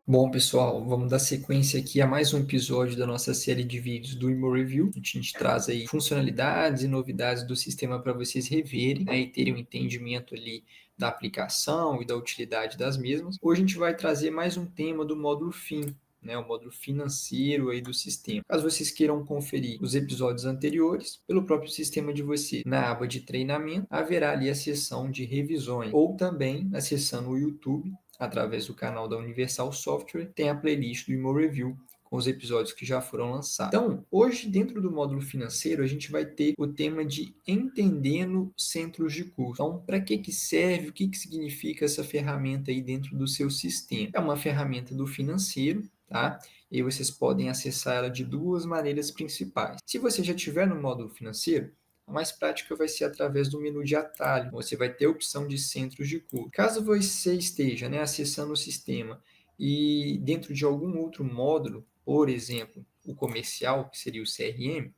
Bom, pessoal, vamos dar sequência aqui a mais um episódio da nossa série de vídeos do Imo Review. A gente traz aí funcionalidades e novidades do sistema para vocês reverem, né, e terem um entendimento ali da aplicação e da utilidade das mesmas. Hoje a gente vai trazer mais um tema do módulo FIM, né, o módulo financeiro aí do sistema. Caso vocês queiram conferir os episódios anteriores, pelo próprio sistema de vocês, na aba de treinamento, haverá ali a seção de revisões, ou também acessando o YouTube, através do canal da Universal Software, tem a playlist do Imo Review com os episódios que já foram lançados. Então, hoje, dentro do módulo financeiro, a gente vai ter o tema de entendendo centros de custo. Então, para que serve, o que significa essa ferramenta aí dentro do seu sistema? É uma ferramenta do financeiro, tá? E vocês podem acessar ela de duas maneiras principais. Se você já estiver no módulo financeiro, a mais prática vai ser através do menu de atalho. Você vai ter a opção de centros de custo. Caso você esteja, né, acessando o sistema e dentro de algum outro módulo, por exemplo, o comercial, que seria o CRM,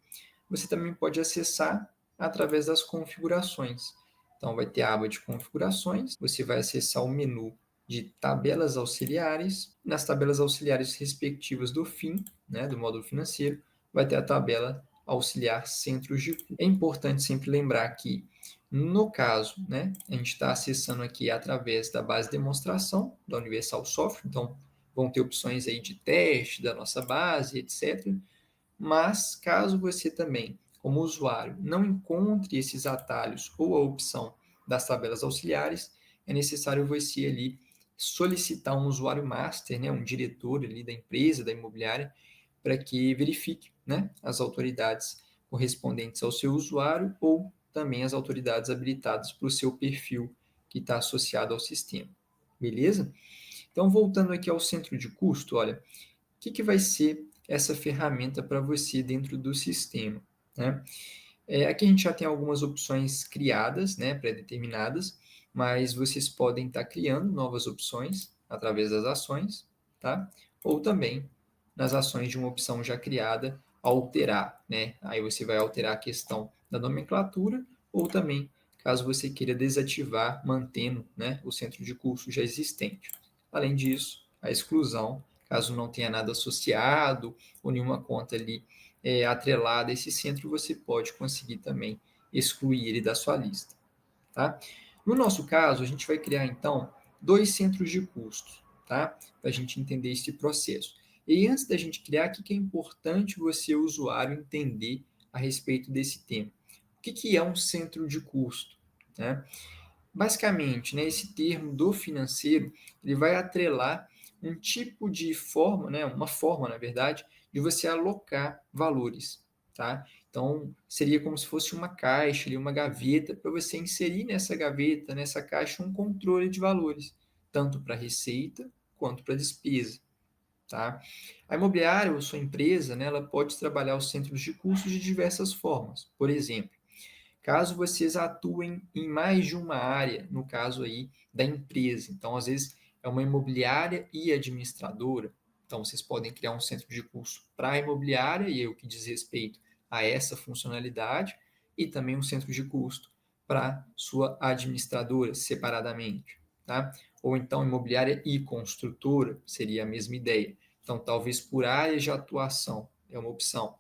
você também pode acessar através das configurações. Então, vai ter a aba de configurações, você vai acessar o menu de tabelas auxiliares. Nas tabelas auxiliares respectivas do FIM, né, do módulo financeiro, vai ter a tabela auxiliar centros de custo. É importante sempre lembrar que, no caso, né, a gente está acessando aqui através da base de demonstração da Universal Software, então vão ter opções aí de teste da nossa base, etc. Mas, caso você também, como usuário, não encontre esses atalhos ou a opção das tabelas auxiliares, é necessário você ali solicitar um usuário master, né, um diretor ali da empresa, da imobiliária, para que verifique, né, as autoridades correspondentes ao seu usuário ou também as autoridades habilitadas para o seu perfil que está associado ao sistema. Beleza? Então, voltando aqui ao centro de custo, olha, o que vai ser essa ferramenta para você dentro do sistema, né? Aqui a gente já tem algumas opções criadas, né, pré-determinadas, mas vocês podem estar criando novas opções através das ações, tá? Ou também nas ações de uma opção já criada, alterar, né? Aí você vai alterar a questão da nomenclatura ou também, caso você queira desativar, mantendo, né, o centro de custo já existente. Além disso, a exclusão, caso não tenha nada associado ou nenhuma conta ali atrelada a esse centro, você pode conseguir também excluir ele da sua lista. Tá? No nosso caso, a gente vai criar então dois centros de custos, tá? Para a gente entender esse processo. E antes da gente criar, o que é importante você, usuário, entender a respeito desse tema? O que é um centro de custo? Né? Basicamente, né, esse termo do financeiro, ele vai atrelar um tipo de forma, né, uma forma, na verdade, de você alocar valores, tá? Então, seria como se fosse uma caixa, uma gaveta, para você inserir nessa gaveta, nessa caixa, um controle de valores, tanto para receita quanto para despesa, tá? A imobiliária ou sua empresa, né, ela pode trabalhar os centros de custos de diversas formas. Por exemplo, caso vocês atuem em mais de uma área, no caso aí da empresa. Então, às vezes, é uma imobiliária e administradora. Então, vocês podem criar um centro de custo para a imobiliária, e é o que diz respeito a essa funcionalidade, e também um centro de custo para sua administradora, separadamente. Tá? Ou então, imobiliária e construtora, seria a mesma ideia. Então, talvez por área de atuação, é uma opção.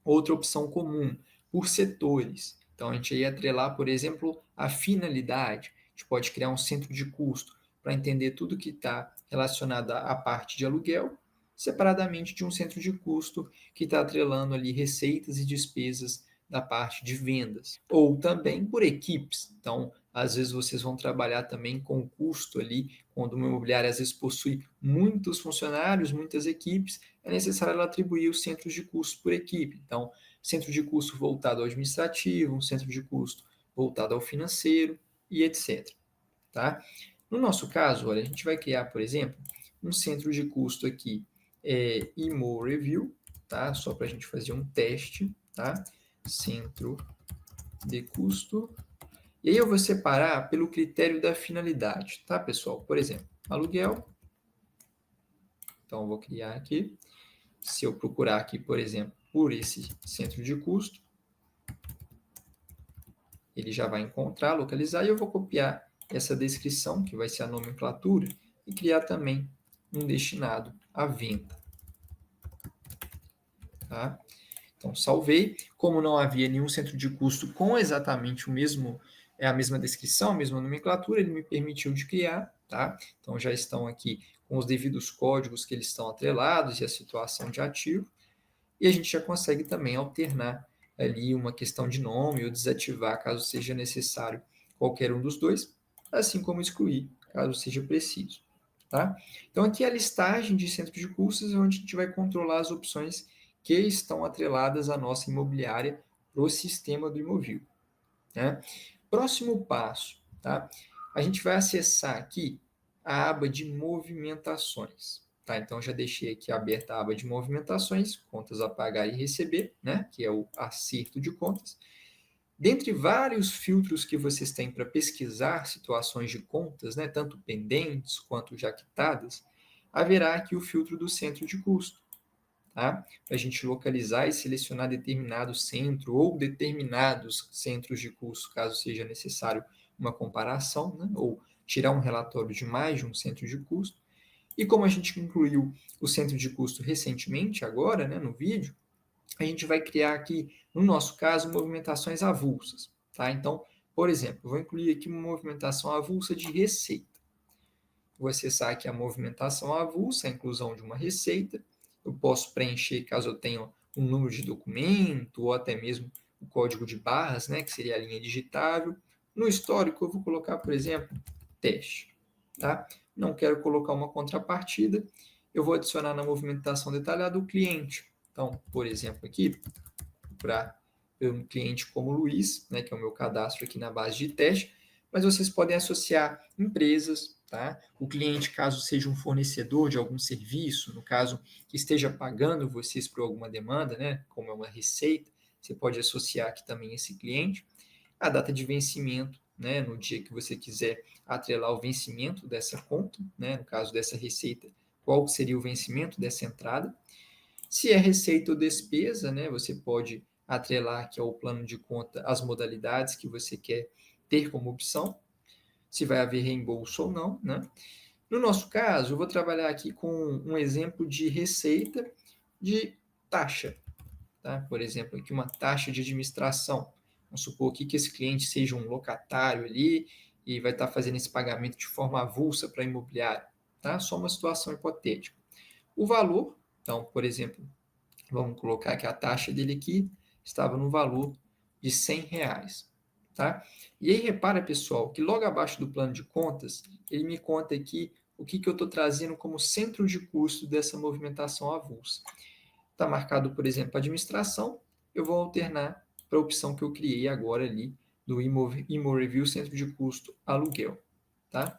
Outra opção comum, por setores. Então, a gente ia atrelar, por exemplo, a finalidade. A gente pode criar um centro de custo para entender tudo que está relacionado à parte de aluguel, separadamente de um centro de custo que está atrelando ali receitas e despesas da parte de vendas. Ou também por equipes. Então, às vezes vocês vão trabalhar também com o custo ali, quando uma imobiliária às vezes possui muitos funcionários, muitas equipes, é necessário ela atribuir os centros de custo por equipe. Então, centro de custo voltado ao administrativo, um centro de custo voltado ao financeiro e etc. Tá? No nosso caso, olha, a gente vai criar, por exemplo, um centro de custo aqui, Imo Review, tá? Só para a gente fazer um teste, tá? Centro de custo. E aí eu vou separar pelo critério da finalidade, tá, pessoal? Por exemplo, aluguel. Então, eu vou criar aqui. Se eu procurar aqui, por exemplo, por esse centro de custo, ele já vai encontrar, localizar, e eu vou copiar essa descrição, que vai ser a nomenclatura, e criar também um destinado à venda. Tá? Então, salvei. Como não havia nenhum centro de custo com exatamente a mesma descrição, a mesma nomenclatura, ele me permitiu de criar. Tá? Então, já estão aqui com os devidos códigos que eles estão atrelados e a situação de ativo. E a gente já consegue também alternar ali uma questão de nome ou desativar, caso seja necessário qualquer um dos dois, assim como excluir, caso seja preciso. Tá? Então, aqui é a listagem de centros de custos, onde a gente vai controlar as opções que estão atreladas à nossa imobiliária para o sistema do Imovível. Né? Próximo passo, tá? A gente vai acessar aqui a aba de movimentações. Tá? Então, já deixei aqui aberta a aba de movimentações, contas a pagar e receber, né? Que é o acerto de contas. Dentre vários filtros que vocês têm para pesquisar situações de contas, né, tanto pendentes quanto já quitadas, haverá aqui o filtro do centro de custo. Tá? Para a gente localizar e selecionar determinado centro ou determinados centros de custo, caso seja necessário uma comparação, né? Ou tirar um relatório de mais de um centro de custo. E como a gente incluiu o centro de custo recentemente, agora, né, no vídeo, a gente vai criar aqui, no nosso caso, movimentações avulsas. Tá? Então, por exemplo, eu vou incluir aqui uma movimentação avulsa de receita. Vou acessar aqui a movimentação avulsa, a inclusão de uma receita. Eu posso preencher caso eu tenha um número de documento ou até mesmo o código de barras, né, que seria a linha digitável. No histórico, eu vou colocar, por exemplo, teste. Tá? Não quero colocar uma contrapartida, eu vou adicionar na movimentação detalhada o cliente. Então, por exemplo, aqui, para um cliente como o Luiz, né, que é o meu cadastro aqui na base de teste, mas vocês podem associar empresas, tá? O cliente, caso seja um fornecedor de algum serviço, no caso que esteja pagando vocês por alguma demanda, né, como é uma receita, você pode associar aqui também esse cliente, a data de vencimento, né, no dia que você quiser atrelar o vencimento dessa conta, né, no caso dessa receita, qual seria o vencimento dessa entrada. Se é receita ou despesa, né, você pode atrelar aqui ao plano de conta as modalidades que você quer ter como opção, se vai haver reembolso ou não, né? No nosso caso, eu vou trabalhar aqui com um exemplo de receita de taxa, tá? Por exemplo, aqui uma taxa de administração. Vamos supor aqui que esse cliente seja um locatário ali e vai estar fazendo esse pagamento de forma avulsa para a imobiliária, tá? Só uma situação hipotética. O valor, então, por exemplo, vamos colocar que a taxa dele aqui estava no valor de R$ 100. Tá? E aí repara, pessoal, que logo abaixo do plano de contas, ele me conta aqui o que eu estou trazendo como centro de custo dessa movimentação avulsa. Está marcado, por exemplo, administração, eu vou alternar para a opção que eu criei agora ali, do ImoReview Centro de Custo Aluguel. Tá?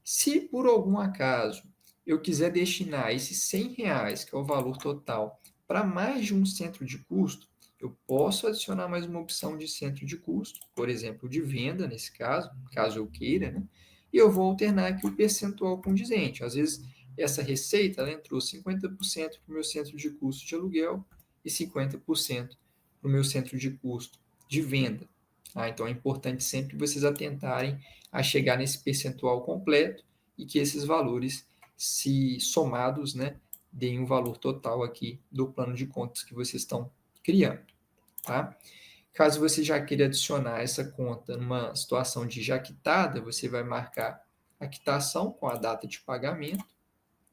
Se por algum acaso eu quiser destinar esses R$ 100, que é o valor total, para mais de um centro de custo, eu posso adicionar mais uma opção de centro de custo, por exemplo, de venda, nesse caso, caso eu queira, né? E eu vou alternar aqui o percentual condizente. Às vezes, essa receita ela entrou 50% para o meu centro de custo de aluguel e 50% para o meu centro de custo de venda. Então, é importante sempre vocês atentarem a chegar nesse percentual completo e que esses valores, se somados, né, deem um valor total aqui do plano de contas que vocês estão criando. Tá? Caso você já queira adicionar essa conta numa situação de já quitada, você vai marcar a quitação com a data de pagamento.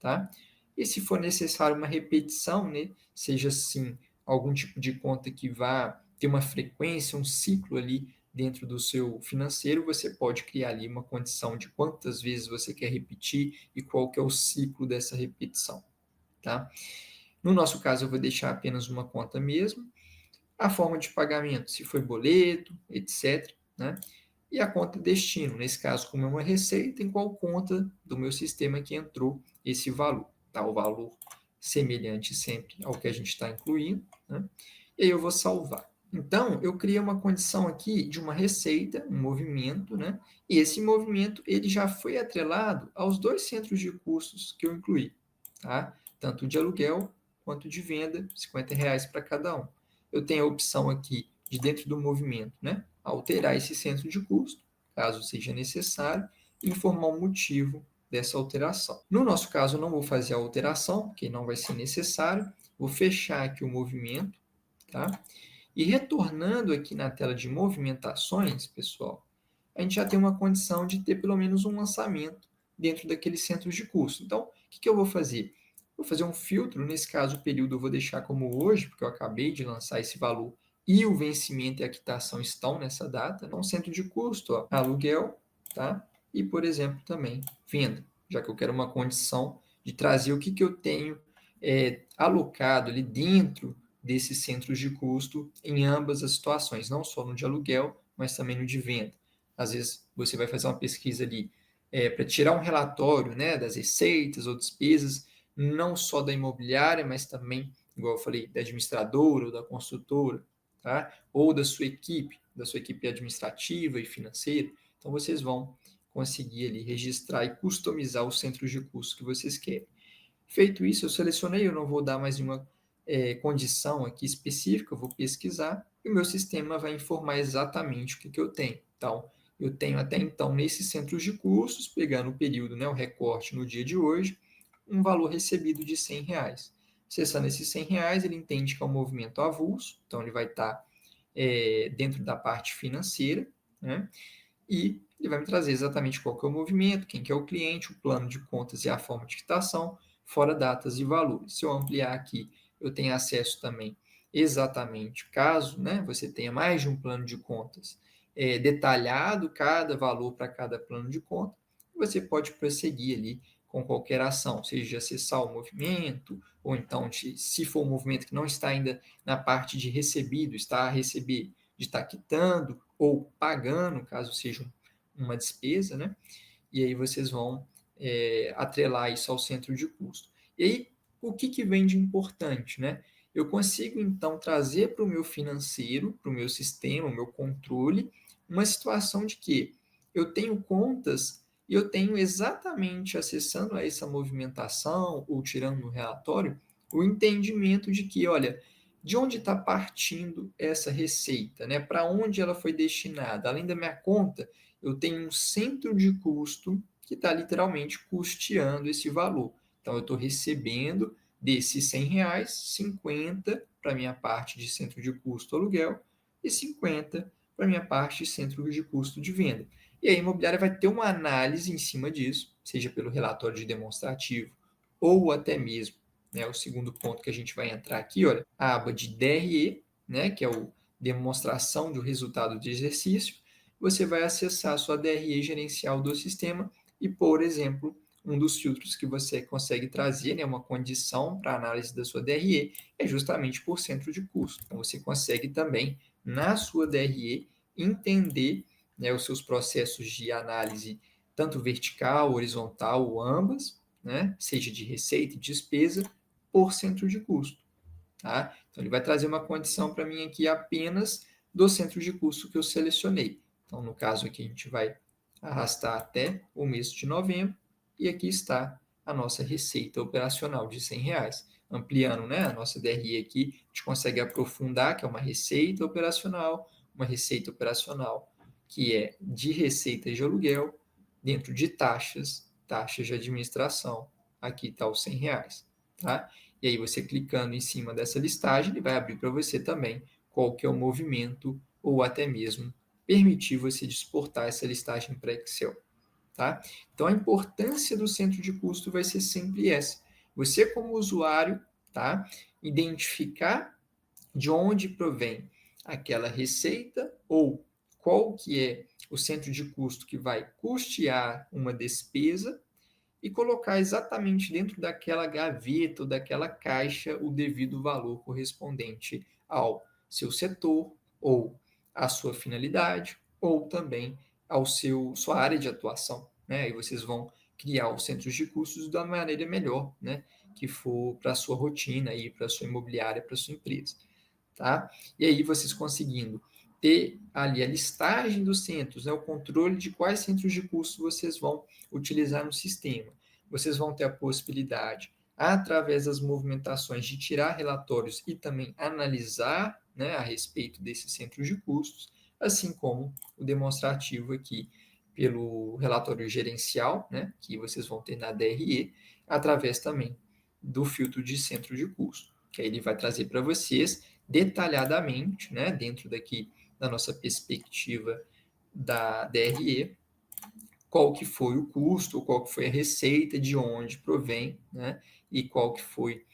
Tá? E se for necessário uma repetição, né, seja assim algum tipo de conta que vá ter uma frequência, um ciclo ali dentro do seu financeiro, você pode criar ali uma condição de quantas vezes você quer repetir e qual que é o ciclo dessa repetição. Tá? No nosso caso, eu vou deixar apenas uma conta mesmo, a forma de pagamento, se foi boleto, etc. Né? E a conta destino, nesse caso, como é uma receita, em qual conta do meu sistema que entrou esse valor. Tá? O valor semelhante sempre ao que a gente está incluindo. Né? E aí eu vou salvar. Então, eu criei uma condição aqui de uma receita, um movimento, né? E esse movimento ele já foi atrelado aos dois centros de custos que eu incluí, tá? Tanto de aluguel quanto de venda, R$ 50 para cada um. Eu tenho a opção aqui de dentro do movimento, né? alterar esse centro de custo, caso seja necessário, e informar o motivo dessa alteração. No nosso caso, eu não vou fazer a alteração, porque não vai ser necessário. Vou fechar aqui o movimento, tá? E retornando aqui na tela de movimentações, pessoal, a gente já tem uma condição de ter pelo menos um lançamento dentro daqueles centros de custo. Então, o que eu vou fazer? Vou fazer um filtro, nesse caso o período eu vou deixar como hoje, porque eu acabei de lançar esse valor e o vencimento e a quitação estão nessa data. Então, centro de custo, ó, aluguel, tá? E, por exemplo, também venda, já que eu quero uma condição de trazer o que eu tenho alocado ali dentro desses centros de custo em ambas as situações, não só no de aluguel, mas também no de venda. Às vezes você vai fazer uma pesquisa ali para tirar um relatório, né, das receitas ou despesas, não só da imobiliária, mas também, igual eu falei, da administradora ou da construtora, tá? Ou da sua equipe administrativa e financeira. Então vocês vão conseguir ali registrar e customizar os centros de custo que vocês querem. Feito isso, eu selecionei, eu não vou dar mais nenhuma condição aqui específica, eu vou pesquisar e o meu sistema vai informar exatamente o que eu tenho. Então, eu tenho até então, nesses centros de custos, pegando o período, né, o recorte no dia de hoje, um valor recebido de R$ 100. Acessando esses R$ 100, ele entende que é um movimento avulso, então ele vai estar dentro da parte financeira, né? E ele vai me trazer exatamente qual que é o movimento, quem que é o cliente, o plano de contas e a forma de quitação, fora datas e valores. Se eu ampliar aqui, eu tenho acesso também exatamente, caso, né, você tenha mais de um plano de contas detalhado, cada valor para cada plano de conta, você pode prosseguir ali com qualquer ação, seja de acessar o movimento, ou então, se for um movimento que não está ainda na parte de recebido, está a receber, de estar quitando ou pagando, caso seja uma despesa, né? E aí vocês vão atrelar isso ao centro de custo. E aí, o que vem de importante, né? Eu consigo, então, trazer para o meu financeiro, para o meu sistema, o meu controle, uma situação de que eu tenho contas e eu tenho exatamente acessando a essa movimentação ou tirando no relatório o entendimento de que, olha, de onde está partindo essa receita, né? Para onde ela foi destinada? Além da minha conta, eu tenho um centro de custo que está literalmente custeando esse valor. Então, eu estou recebendo desses R$ 100, 50 para a minha parte de centro de custo aluguel e 50 para a minha parte de centro de custo de venda. E a imobiliária vai ter uma análise em cima disso, seja pelo relatório de demonstrativo ou até mesmo, né, o segundo ponto que a gente vai entrar aqui, olha, a aba de DRE, né, que é o demonstração do resultado de exercício, você vai acessar a sua DRE gerencial do sistema e, por exemplo, um dos filtros que você consegue trazer, né, uma condição para análise da sua DRE, é justamente por centro de custo. Então, você consegue também, na sua DRE, entender, né, os seus processos de análise, tanto vertical, horizontal ou ambas, né, seja de receita e despesa, por centro de custo. Tá? Então, ele vai trazer uma condição para mim aqui apenas do centro de custo que eu selecionei. Então, no caso aqui, a gente vai arrastar até o mês de novembro e aqui está a nossa receita operacional de R$ 100. Ampliando, né, a nossa DRE aqui, a gente consegue aprofundar, que é uma receita operacional que é de receitas de aluguel dentro de taxas de administração. Aqui está os R$ 100. Tá? E aí você clicando em cima dessa listagem, ele vai abrir para você também qual que é o movimento ou até mesmo permitir você exportar essa listagem para Excel. Tá? Então a importância do centro de custo vai ser sempre essa. Você como usuário, tá? Identificar de onde provém aquela receita ou qual que é o centro de custo que vai custear uma despesa e colocar exatamente dentro daquela gaveta ou daquela caixa o devido valor correspondente ao seu setor ou à sua finalidade ou também ao sua área de atuação, né? E vocês vão criar os centros de custos da maneira melhor, né? Que for para a sua rotina e para a sua imobiliária, para a sua empresa, tá? E aí vocês conseguindo ter ali a listagem dos centros, né, o controle de quais centros de custo vocês vão utilizar no sistema. Vocês vão ter a possibilidade, através das movimentações, de tirar relatórios e também analisar, né, a respeito desses centros de custos, assim como o demonstrativo aqui pelo relatório gerencial, né, que vocês vão ter na DRE, através também do filtro de centro de custo, que aí ele vai trazer para vocês detalhadamente, né, dentro daqui da nossa perspectiva da DRE, qual que foi o custo, qual que foi a receita, de onde provém, né, e qual que foi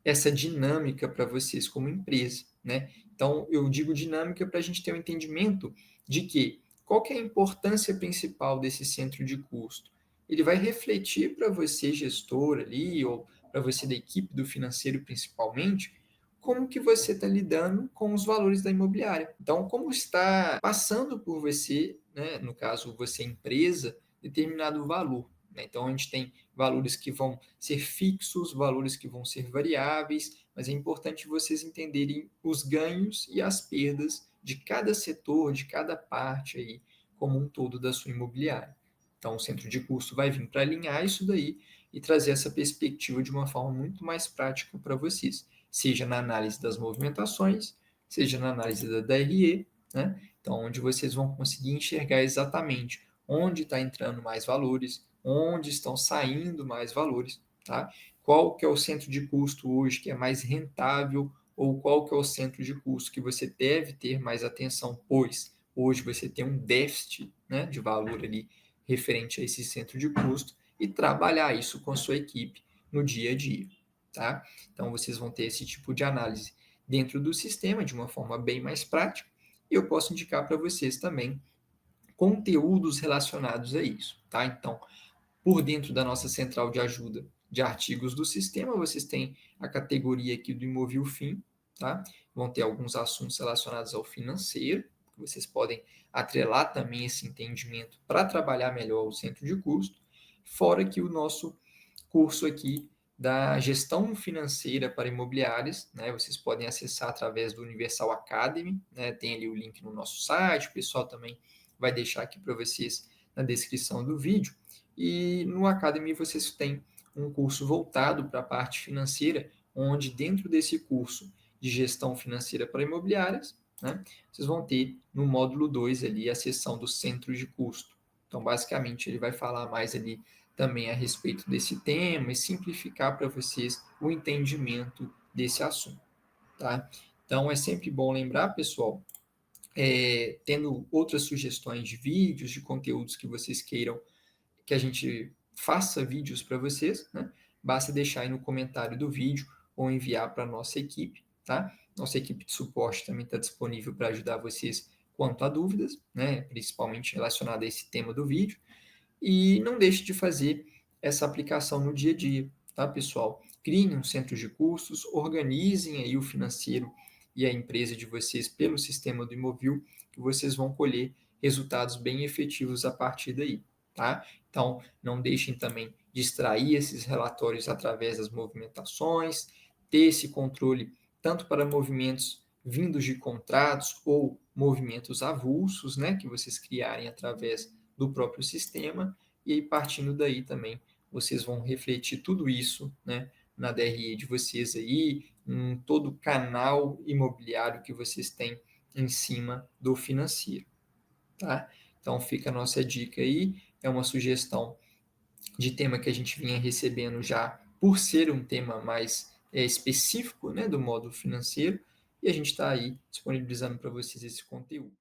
essa dinâmica para vocês como empresa, né? Então, eu digo dinâmica para a gente ter um entendimento de que qual que é a importância principal desse centro de custo. Ele vai refletir para você, gestor ali, ou para você da equipe do financeiro principalmente, como que você está lidando com os valores da imobiliária. Então, como está passando por você, né, no caso, você empresa, determinado valor. Né? Então, a gente tem valores que vão ser fixos, valores que vão ser variáveis, mas é importante vocês entenderem os ganhos e as perdas de cada setor, de cada parte aí, como um todo da sua imobiliária. Então, o centro de custo vai vir para alinhar isso daí e trazer essa perspectiva de uma forma muito mais prática para vocês, seja na análise das movimentações, seja na análise da DRE, né? Então, onde vocês vão conseguir enxergar exatamente onde está entrando mais valores, onde estão saindo mais valores, tá? Qual que é o centro de custo hoje que é mais rentável ou qual que é o centro de custo que você deve ter mais atenção, pois hoje você tem um déficit, né, de valor ali referente a esse centro de custo e trabalhar isso com a sua equipe no dia a dia, tá? Então vocês vão ter esse tipo de análise dentro do sistema de uma forma bem mais prática e eu posso indicar para vocês também conteúdos relacionados a isso, tá? Então, por dentro da nossa central de ajuda de artigos do sistema, vocês têm a categoria aqui do Imovil Fim, tá? Vão ter alguns assuntos relacionados ao financeiro, que vocês podem atrelar também esse entendimento para trabalhar melhor o centro de custo, fora que o nosso curso aqui da gestão financeira para imobiliárias, né? Vocês podem acessar através do Universal Academy, né? Tem ali o link no nosso site, o pessoal também vai deixar aqui para vocês na descrição do vídeo. E no Academy vocês têm um curso voltado para a parte financeira, onde dentro desse curso de gestão financeira para imobiliárias, né, vocês vão ter no módulo 2 ali a seção do centro de custo. Então, basicamente, ele vai falar mais ali também a respeito desse tema e simplificar para vocês o entendimento desse assunto, tá? Então, é sempre bom lembrar, pessoal, tendo outras sugestões de vídeos, de conteúdos que vocês queiram que a gente faça vídeos para vocês, né? Basta deixar aí no comentário do vídeo ou enviar para a nossa equipe, tá? Nossa equipe de suporte também está disponível para ajudar vocês quanto a dúvidas, né? Principalmente relacionada a esse tema do vídeo. E não deixe de fazer essa aplicação no dia a dia, tá, pessoal? Criem um centro de custos, organizem aí o financeiro e a empresa de vocês pelo sistema do Imovil, que vocês vão colher resultados bem efetivos a partir daí, tá? Então, não deixem também de extrair esses relatórios através das movimentações, ter esse controle tanto para movimentos vindos de contratos ou movimentos avulsos, né, que vocês criarem através do próprio sistema, e aí partindo daí também vocês vão refletir tudo isso, né, na DRE de vocês aí, em todo o canal imobiliário que vocês têm em cima do financeiro, tá? Então fica a nossa dica aí, é uma sugestão de tema que a gente vinha recebendo já por ser um tema mais específico, né, do modo financeiro, e a gente está aí disponibilizando para vocês esse conteúdo.